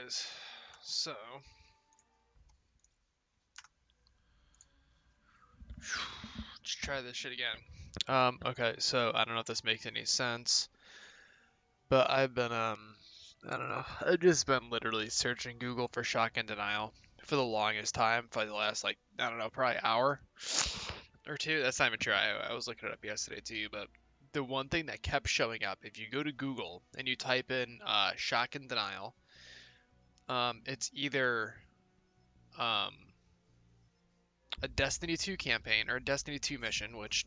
guys. So, let's try this shit again. Okay, so I don't know if this makes any sense, but I've been, I don't know, I've just been literally searching Google for shock and denial for the longest time, for the last, like, I don't know, probably hour or two. That's not even true. I was looking it up yesterday too, but the one thing that kept showing up, if you go to Google and you type in shock and denial, it's either um, a Destiny 2 campaign or a Destiny 2 mission, which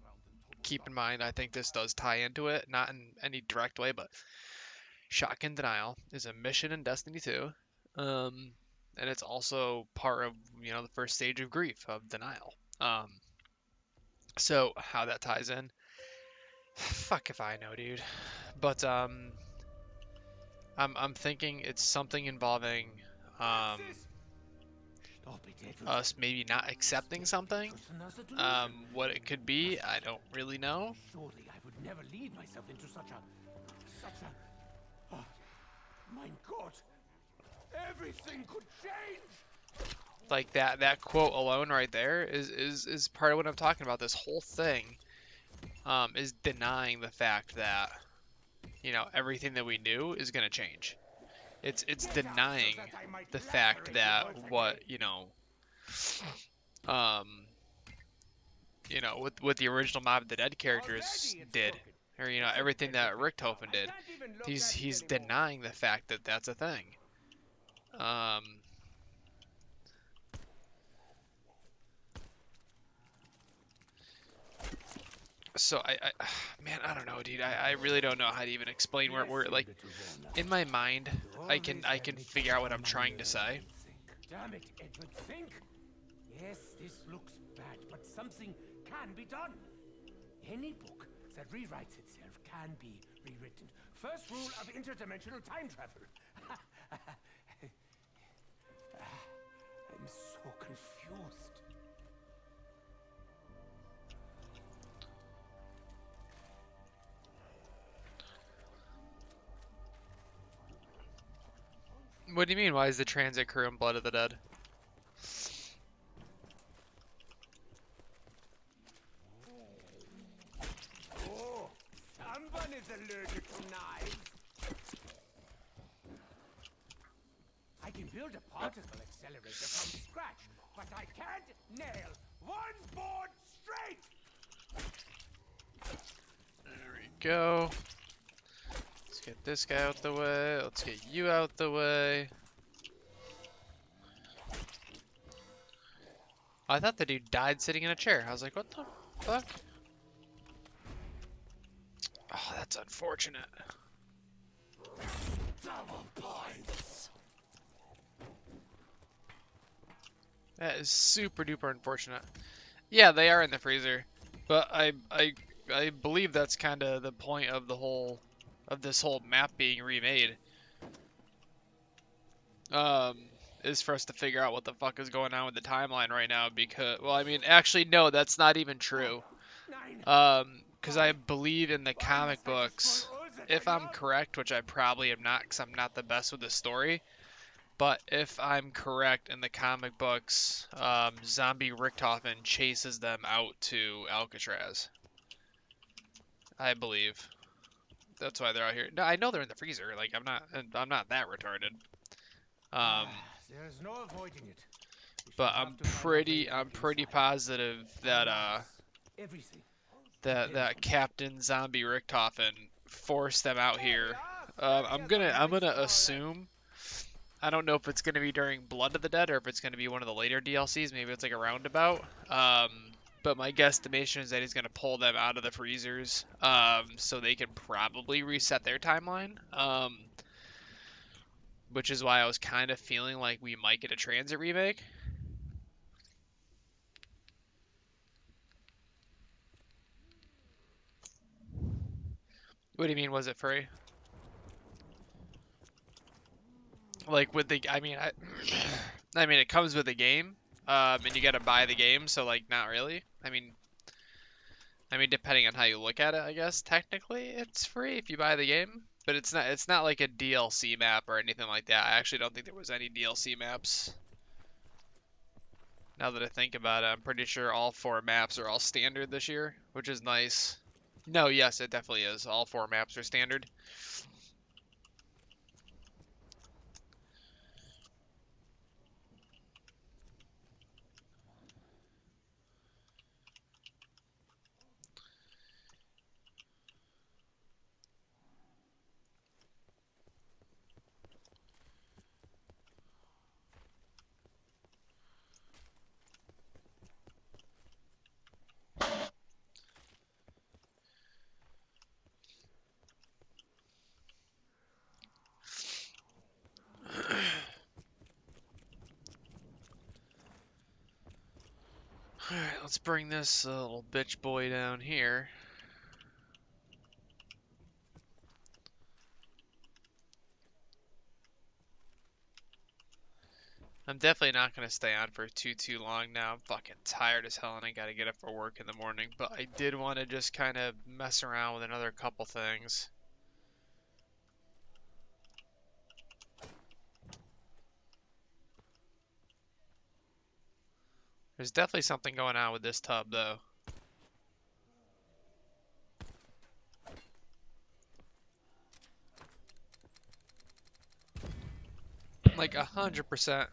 keep in mind, I think this does tie into it, not in any direct way, but Shock and Denial is a mission in Destiny 2. And it's also part of, the first stage of grief, of denial. So how that ties in, fuck if I know, dude. But I'm thinking it's something involving um us maybe not accepting something. What it could be, I don't really know. Surely I would never lead myself into such a... Oh, my God! Everything could change! Like that quote alone right there is part of what I'm talking about. This whole thing is denying the fact that, everything that we knew is gonna change. It's denying the fact that what, um, what the original Mob of the Dead characters did, or everything that Richtofen did. He's denying the fact that that's a thing. So man, I don't know, dude. I really don't know how to even explain where we're like in my mind. I can figure out what I'm trying to say. Damn it, Edward, think! Yes, this looks bad, but something can be done. Any book that rewrites itself can be rewritten. First rule of interdimensional time travel. I'm so confused. What do you mean? Why is the transit crew in Blood of the Dead? Oh, someone is allergic to knives. I can build a particle accelerator from scratch, but I can't nail one board straight. There we go. Let's get this guy out the way. Let's get you out the way. I thought the dude died sitting in a chair. I was like, what the fuck? Oh, that's unfortunate. Double points. That is super duper unfortunate. Yeah, they are in the freezer, but I believe that's kind of the point of this whole map being remade. Is for us to figure out what the fuck is going on with the timeline right now, because, well, I mean, actually, no, that's not even true. Because I believe in the comic books, if I'm correct, which I probably am not, because I'm not the best with the story, but if I'm correct, in the comic books, Zombie Richtofen chases them out to Alcatraz. I believe. That's why they're out here. No, I know they're in the freezer. Like, I'm not that retarded. There's no avoiding it. But I'm pretty positive that Everything. that Captain Zombie Richtofen forced them out here. I'm gonna assume. I don't know if it's gonna be during Blood of the Dead or if it's gonna be one of the later DLCs. Maybe it's like a roundabout. But my guesstimation is that he's gonna pull them out of the freezers, so they can probably reset their timeline. Which is why I was kind of feeling like we might get a Transit remake. What do you mean, was it free? Like, with the, I mean, it comes with the game, and you gotta buy the game, so, like, not really. I mean, depending on how you look at it, I guess, technically, it's free if you buy the game. but it's not like a DLC map or anything like that. I actually don't think there was any DLC maps. Now that I think about it, I'm pretty sure all 4 maps are all standard this year, which is nice. No, yes, it definitely is. All 4 maps are standard. Alright, let's bring this little bitch boy down here. I'm definitely not going to stay on for too long now. I'm fucking tired as hell and I gotta get up for work in the morning. But I did want to just kind of mess around with another couple things. There's definitely something going on with this tub though. Like 100%.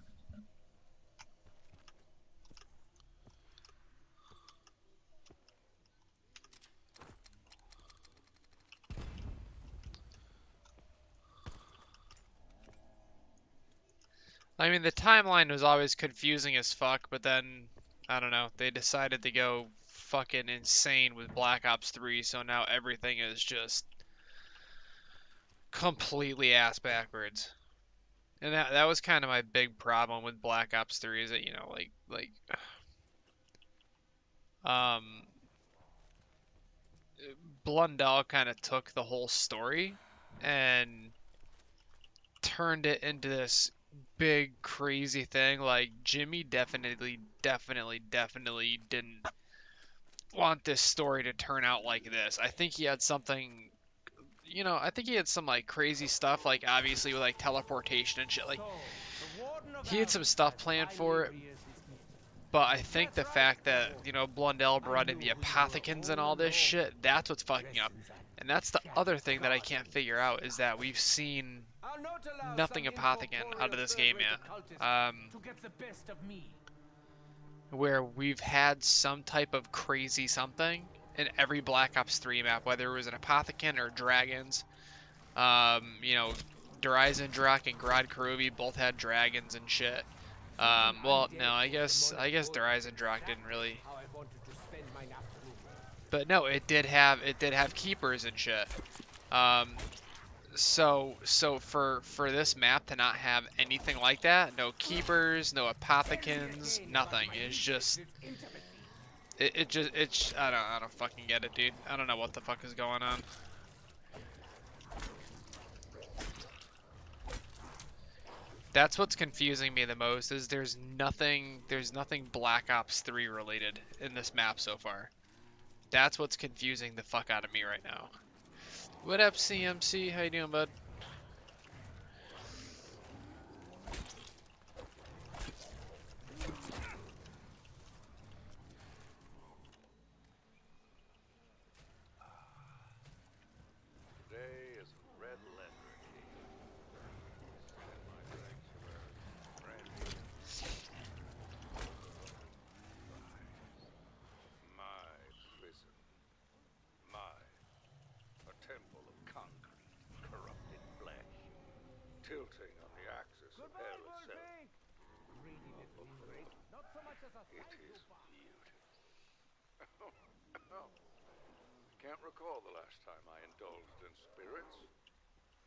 I mean, the timeline was always confusing as fuck, but then, I don't know, they decided to go fucking insane with Black Ops 3, so now everything is just completely ass backwards. And that was kind of my big problem with Black Ops 3 is that, you know, um, Blundell kind of took the whole story and turned it into this big crazy thing. Like Jimmy definitely didn't want this story to turn out like this. I think he had something, you know, I think he had some like crazy stuff, like obviously with like teleportation and shit. Like he had some stuff planned for it, but I think the fact that, you know, Blundell brought in the Apothicons and all this shit, that's what's fucking up. And that's the other thing that I can't figure out is that we've seen nothing Apothicon out of this game yet. Where we've had some type of crazy something in every Black Ops 3 map, whether it was an Apothicon or dragons. You know, Dryzen Drak and Grod Karubi both had dragons and shit. Well, no, I guess Dryzen Drak didn't really. But no, it did have keepers and shit. So for this map to not have anything like that, no keepers, no Apothicons, nothing. It's just it's I don't fucking get it, dude. I don't know what the fuck is going on. That's what's confusing me the most is there's nothing Black Ops 3 related in this map so far. That's what's confusing the fuck out of me right now. What up, CMC? How you doing, bud? Tilting on the axis of hell itself. Not so much as a it is beautiful. Can't recall the last time I indulged in spirits.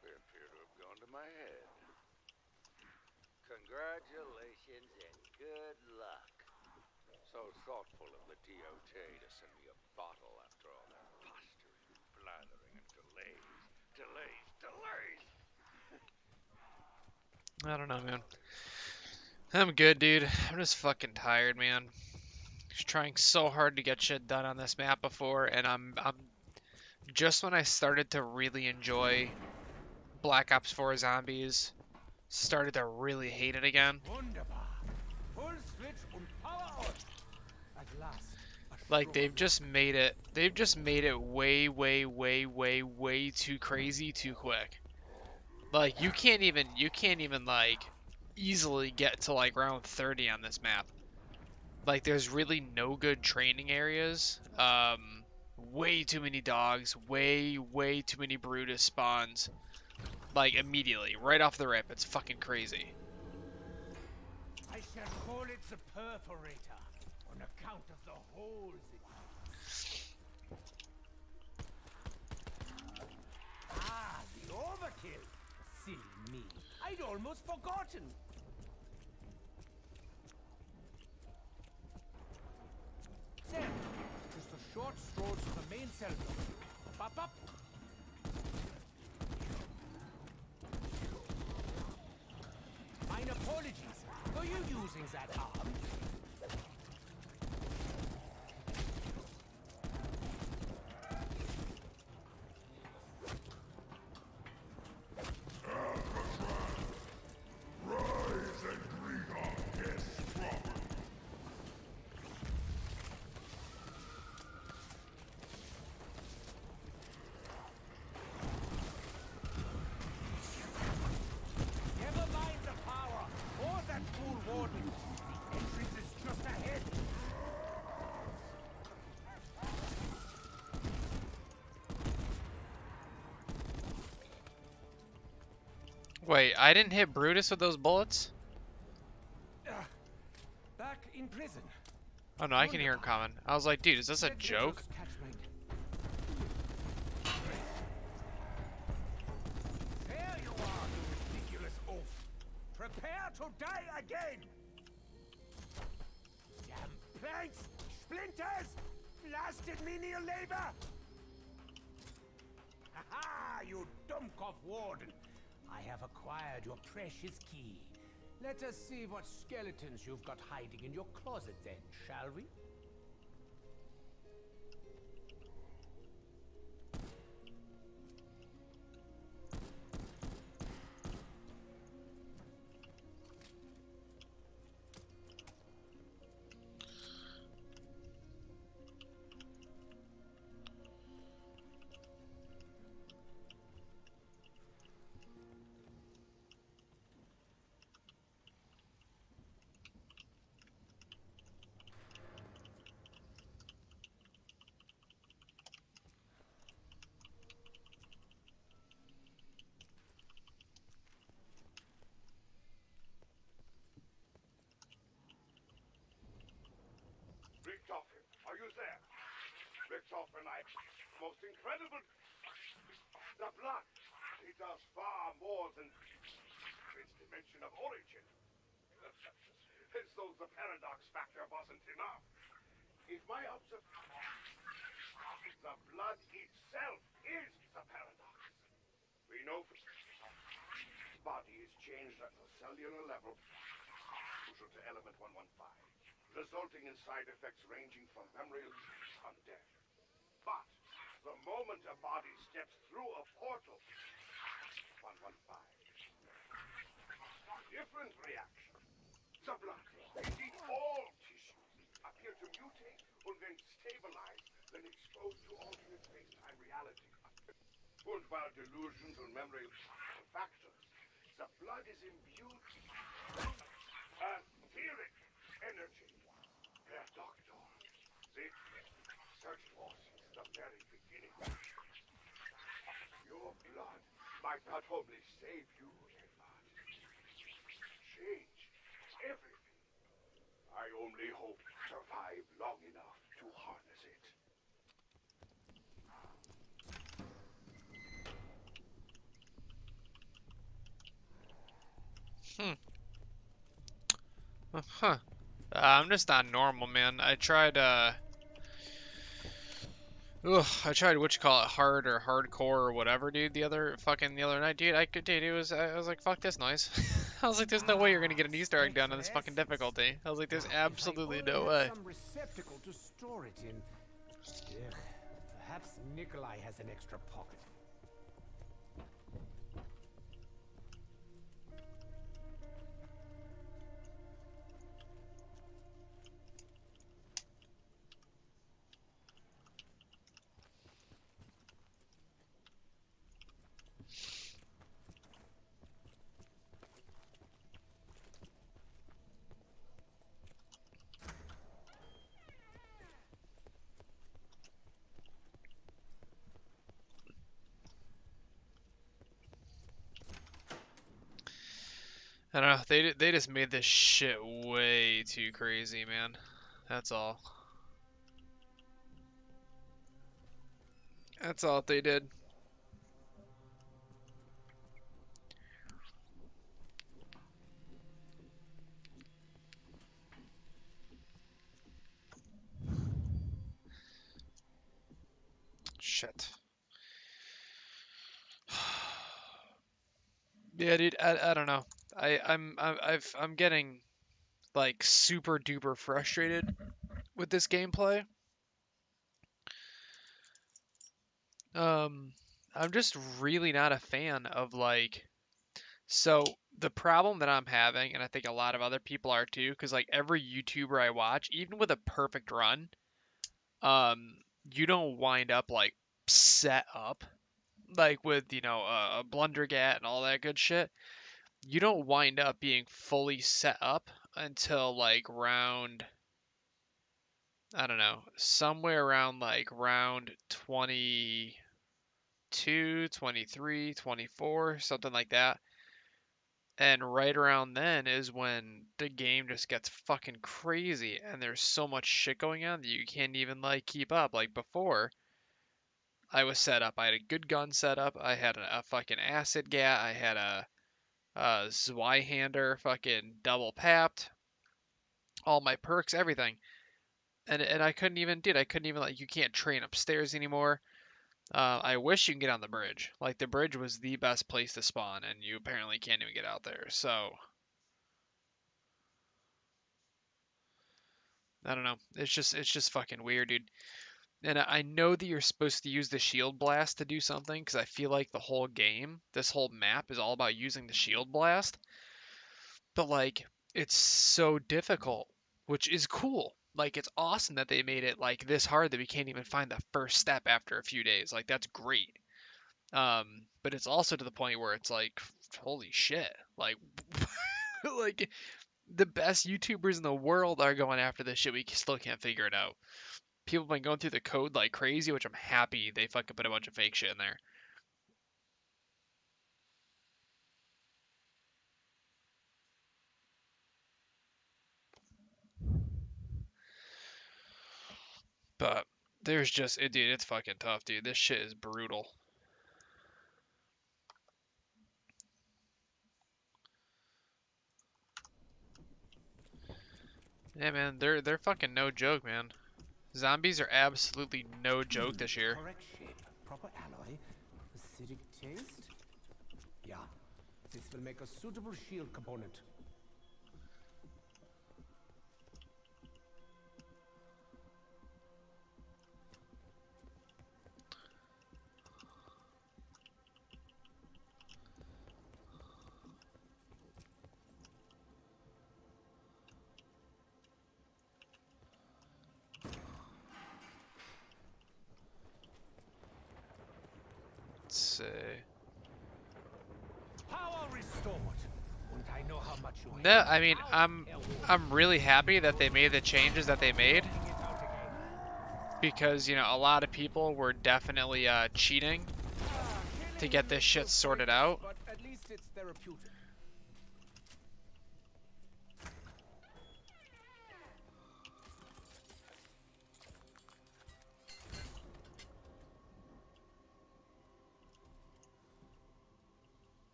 They appear to have gone to my head. Congratulations and good luck. So thoughtful of the DOJ to send me a bottle after all that posturing, blathering, and delays. I don't know, man. I'm good, dude. I'm just fucking tired, man. Just trying so hard to get shit done on this map before, and I'm just when I started to really enjoy Black Ops 4 Zombies. Started to really hate it again. Wunderbar. Full switch und power on. At last. Like they've just made it way, way, way, way, way too crazy too quick. Like you can't even like easily get to like round 30 on this map. Like there's really no good training areas. Way too many dogs, way, way too many Brutus spawns. Like immediately, right off the rip, it's fucking crazy. I shall call it the perforator on account of the holes it makes. Ah, the overkill. Silly me. I'd almost forgotten. There. Just a short stroll to the main cell block. Pop up. Mine apologies. Were you using that arm? Never mind the power or that fool warden. The entrance is just ahead. Wait, I didn't hit Brutus with those bullets? Back in prison. Oh no, I can hear him coming. I was like, dude, is this a Let me joke? just catch my- There you are, you ridiculous oaf. Prepare to die again. Damn planks, splinters, blasted menial labor. Ha-ha, you Dummkopf warden. I have acquired your precious key. Let us see what skeletons you've got hiding in your closet then, shall we? Richtofen, are you there? Richtofen, most incredible. The blood, it does far more than its dimension of origin. As though the paradox factor wasn't enough. If my the blood itself is the paradox. We know body is changed at the cellular level, crucial to element 115. Resulting in side effects ranging from memory on death. But the moment a body steps through a portal, 115. Different reaction. The blood, indeed all tissues, appear to mutate and then stabilize, then exposed to alternate space-time reality. And while delusions and memory factors, the blood is imbued etheric energy. Herr Doctor, this search for since the very beginning. Your blood might not only save you, Edward, change everything. I only hope to survive long enough to harness it. Huh. I'm just not normal, man. I tried, I tried what you call it, hard or hardcore or whatever, dude. The other night, dude. I was like, fuck this noise. I was like, there's no way you're gonna get an Easter egg done on this fucking difficulty. I was like, there's absolutely no way. Some receptacle to store it in. Ugh, perhaps Nikolai has an extra pocket. I don't know. They just made this shit way too crazy, man. That's all. That's all they did. Shit. Yeah, dude. I don't know. I'm getting like super duper frustrated with this gameplay. Um, I'm just really not a fan of like. So the problem that I'm having, and I think a lot of other people are too, because like every YouTuber I watch, even with a perfect run, you don't wind up like set up like with a blundergat and all that good shit. You don't wind up being fully set up until like round, I don't know, somewhere around like round 22, 23, 24, something like that. And right around then is when the game just gets fucking crazy and there's so much shit going on that you can't even like keep up. Like before, I was set up. I had a good gun set up. I had a fucking acid gat. I had a Zweihander fucking double papped. All my perks, everything. And I couldn't even, dude, I couldn't even like, you can't train upstairs anymore. I wish you can get on the bridge. Like the bridge was the best place to spawn, and you apparently can't even get out there. So I don't know. It's just fucking weird, dude. And I know that you're supposed to use the shield blast to do something, because I feel like the whole game, this whole map is all about using the shield blast. But like, it's so difficult, which is cool. Like, it's awesome that they made it like this hard that we can't even find the first step after a few days. Like, that's great. But it's also to the point where it's like, holy shit. Like, like the best YouTubers in the world are going after this shit. We still can't figure it out. People have been going through the code like crazy, which I'm happy they fucking put a bunch of fake shit in there. But there's just, dude, it's fucking tough, dude. This shit is brutal. Yeah, man, they're fucking no joke, man. Zombies are absolutely no joke this year. Correct shape, proper alloy, acidic taste. Yeah, this will make a suitable shield component. Let's see. Power restored. And I know how much you No, hate I mean, power. I'm really happy that they made the changes that they made, Taking it out again. because a lot of people were definitely cheating to get this shit sorted out. But at least it's therapeutic.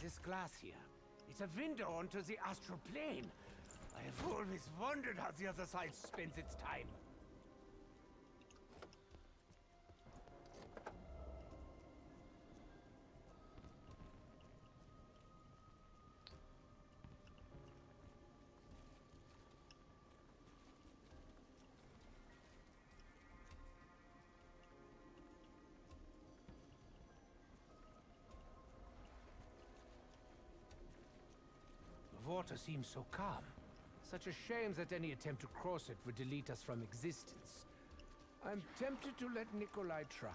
This glass here, it's a window onto the astral plane. I have always wondered how the other side spends its time. The water seems so calm. Such a shame that any attempt to cross it would delete us from existence. I'm tempted to let Nikolai try.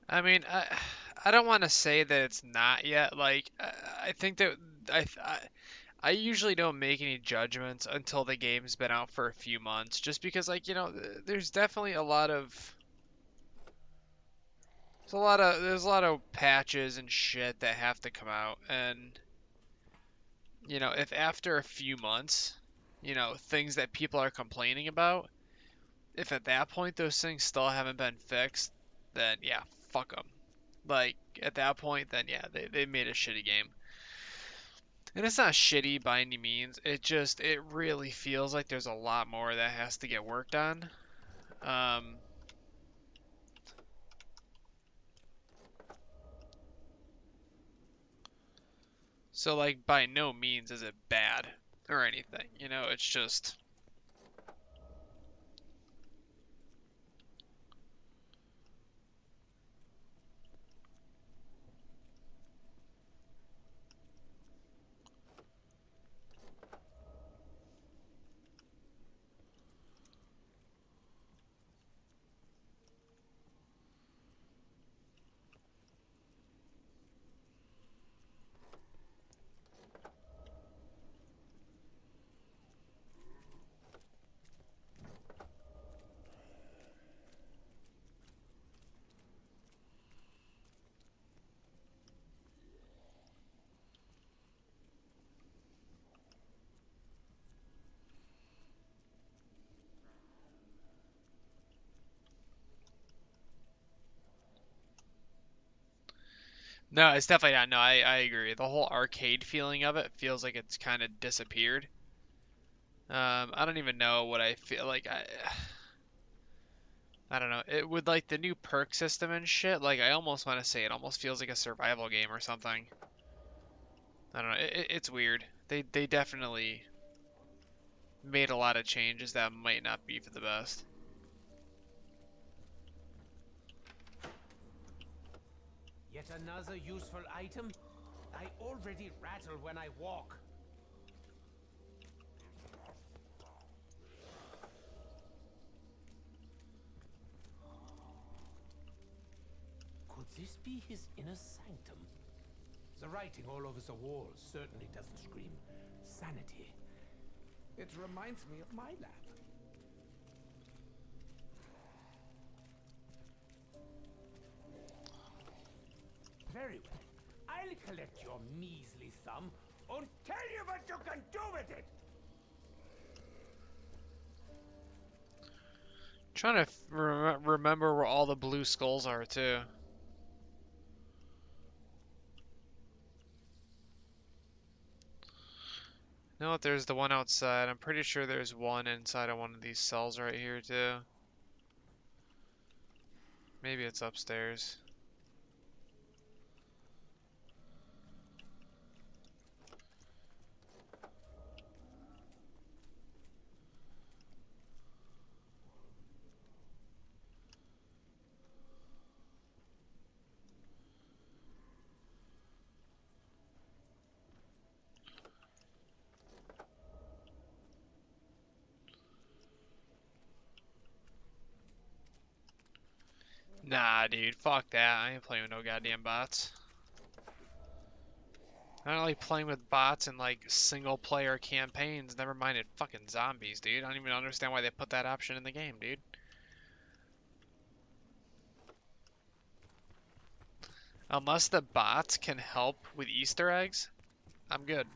I mean, I don't want to say that it's not yet. Like, I think that I, I I usually don't make any judgments until the game's been out for a few months, just because, like, there's definitely a lot of there's a lot of patches and shit that have to come out, and if after a few months, things that people are complaining about, if at that point those things still haven't been fixed, then yeah, fuck them. Like, at that point, then yeah, they made a shitty game. And it's not shitty by any means. It really feels like there's a lot more that has to get worked on. Um, so like by no means is it bad or anything. It's just no, it's definitely not. No, I agree. The whole arcade feeling of it feels like it's kind of disappeared. I don't even know what I feel like. I don't know. It with like the new perk system and shit. Like I almost want to say it almost feels like a survival game or something. I don't know. It's weird. They definitely made a lot of changes that might not be for the best. Yet another useful item? I already rattle when I walk. Could this be his inner sanctum? The writing all over the walls certainly doesn't scream sanity. It reminds me of my lab. Very well. I'll collect your measly sum and tell you what you can do with it! Trying to remember where all the blue skulls are too. No, there's the one outside. I'm pretty sure there's one inside of one of these cells right here too. Maybe it's upstairs. Nah, dude, fuck that. I ain't playing with no goddamn bots. I don't like playing with bots in like single player campaigns, never mind in fucking zombies, dude. I don't even understand why they put that option in the game, dude. Unless the bots can help with Easter eggs, I'm good.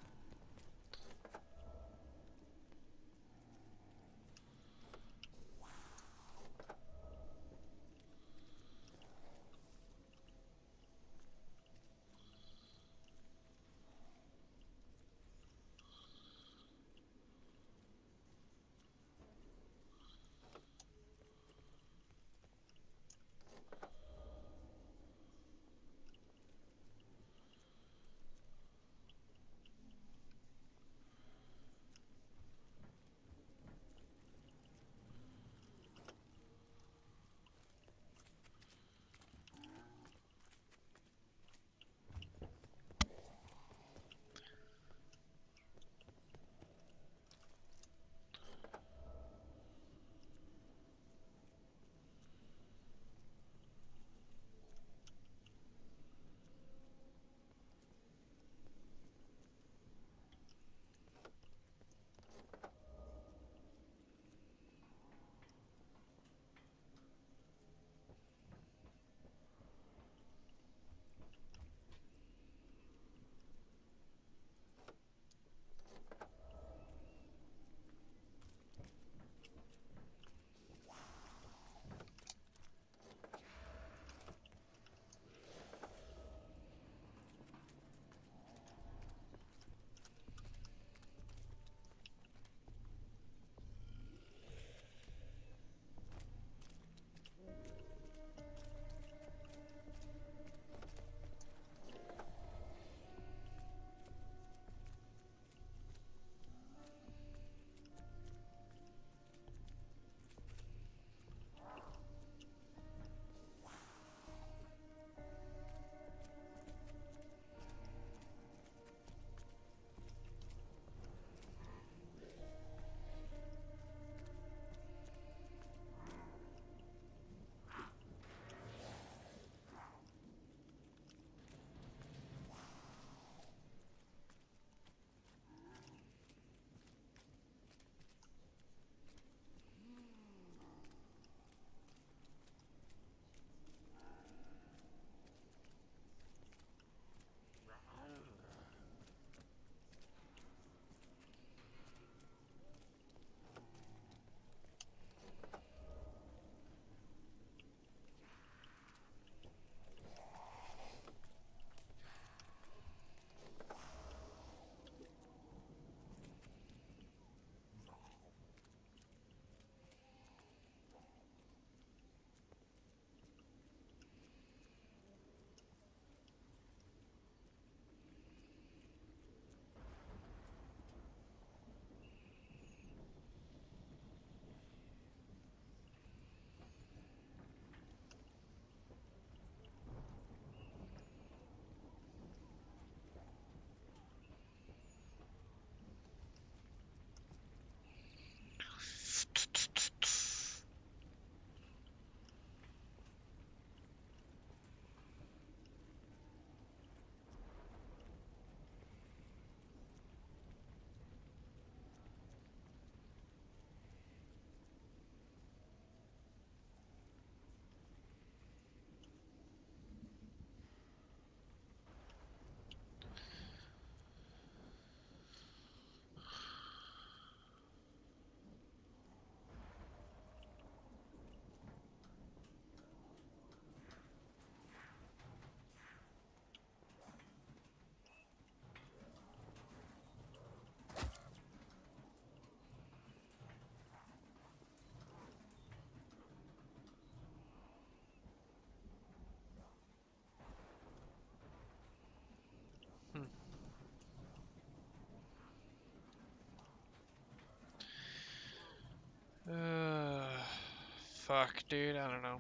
fuck, dude? I don't know.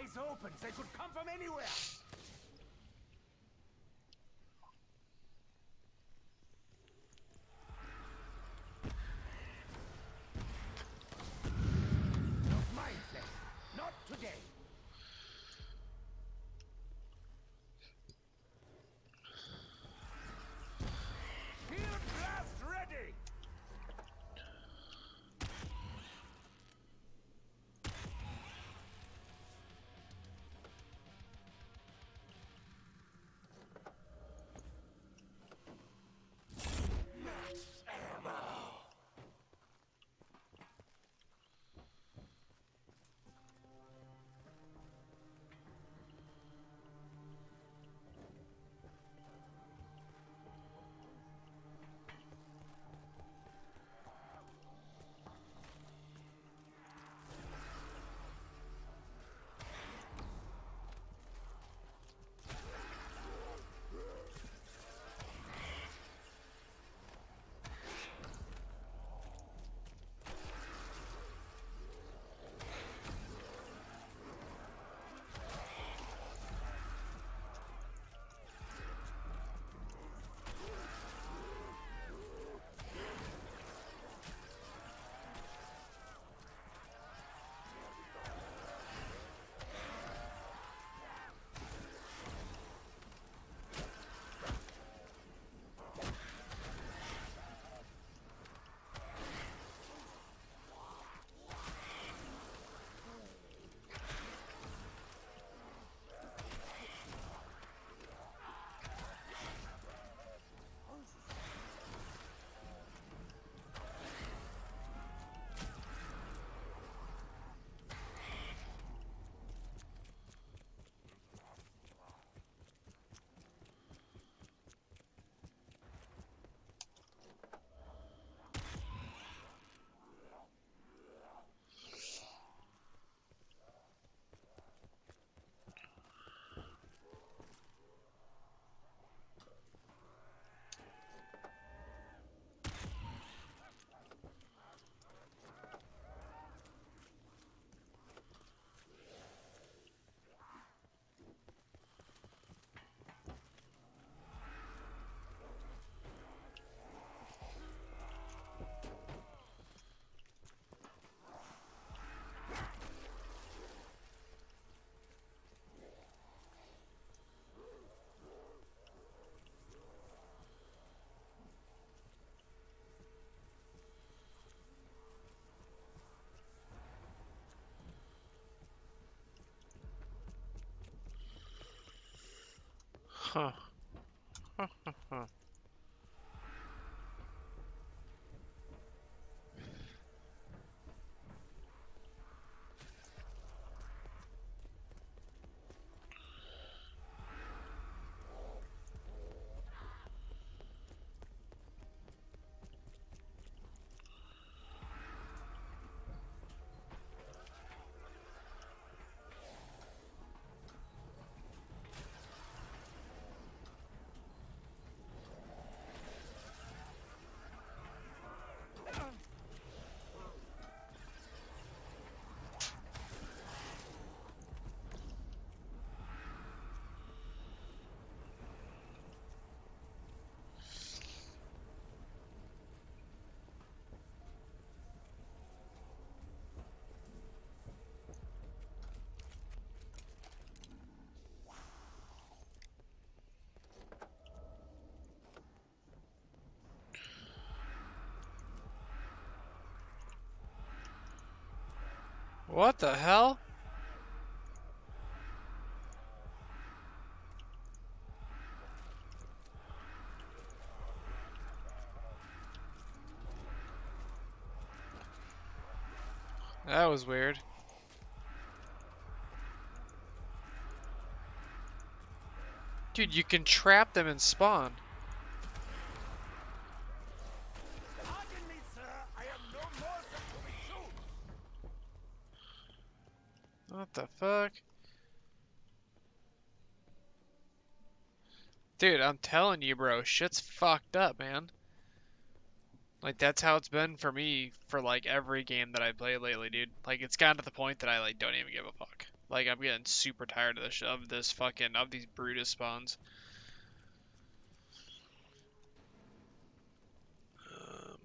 Eyes open. They could come from anywhere. Not mine, flesh. Not today. Field blast ready. Huh. Huh, huh, huh. What the hell? That was weird. Dude, you can trap them and spawn. Pardon me, sir. I am no more than to be shown. What the fuck? Dude, I'm telling you, bro, shit's fucked up, man. Like, that's how it's been for me for, like, every game that I played lately, dude. Like, it's gotten to the point that I, like, don't even give a fuck. Like, I'm getting super tired of of these Brutus spawns. Um,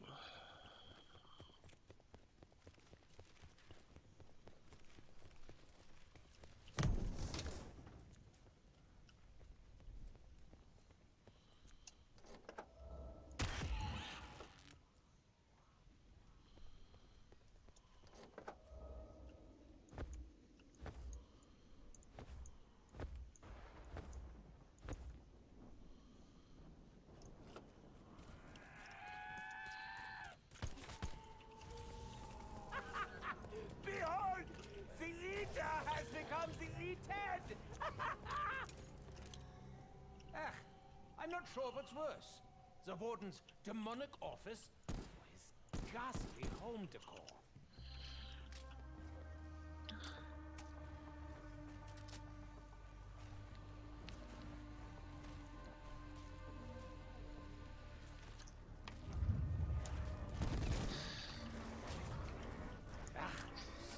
Behold! The Eater has become the Eated! I'm not sure what's worse. The Warden's demonic office or his ghastly home decor.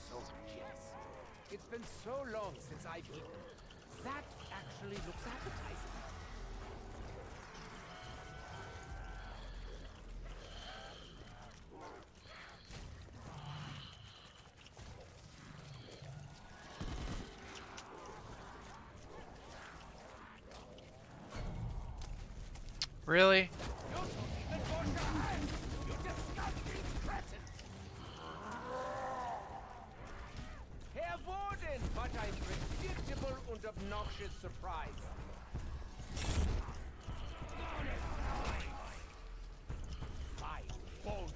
So jealous. It's been so long since I've eaten. That actually looks appetizing. really? You don't even wash your hands! You disgusting cretin! Herr Warden, what a predictable and obnoxious surprise. Fine, bold.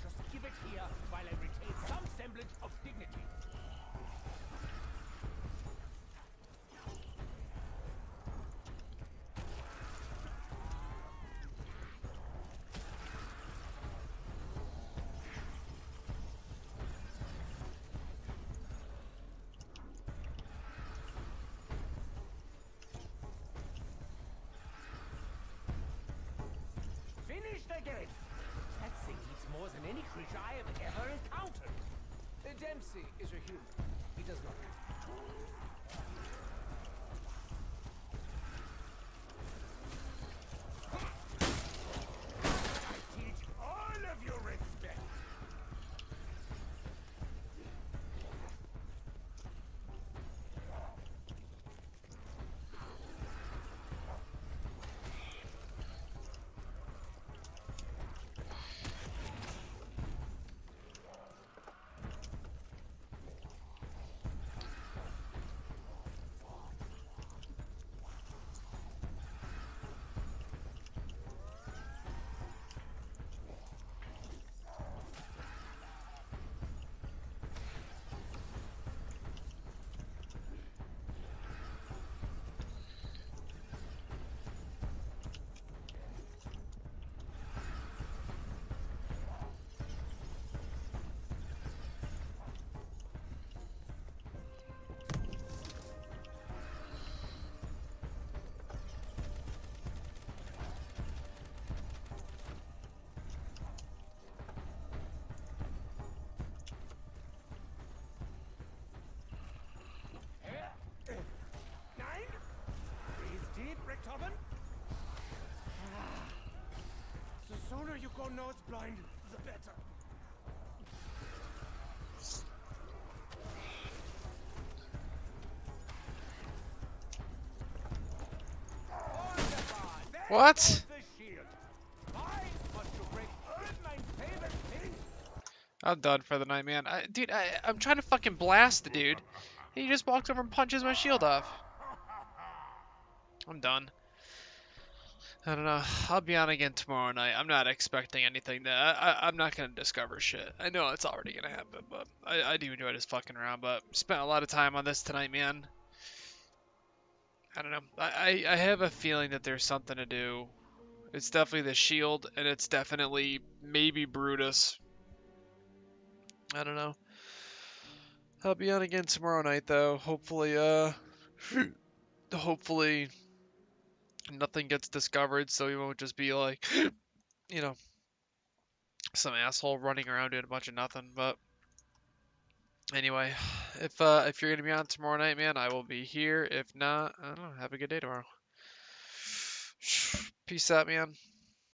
Just give it here while I retain some semblance of dignity. Finished again! That thing eats more than any creature I have ever encountered. Dempsey is a human. He does not count. I teach all of you respect. go nose blind, the better. What? I'm done for the night, man. Dude, I'm trying to fucking blast the dude. He just walks over and punches my shield off. I'm done. I don't know. I'll be on again tomorrow night. I'm not expecting anything that I'm not gonna discover shit. I know it's already gonna happen, but I do enjoy this fucking round. But spent a lot of time on this tonight, man. I don't know. I have a feeling that there's something to do. It's definitely the shield, and it's definitely maybe Brutus. I don't know. I'll be on again tomorrow night though. Hopefully nothing gets discovered, so he won't just be like, you know, some asshole running around doing a bunch of nothing. But anyway, if you're gonna be on tomorrow night, man, I will be here. If not, I don't know. Have a good day tomorrow. Peace out, man.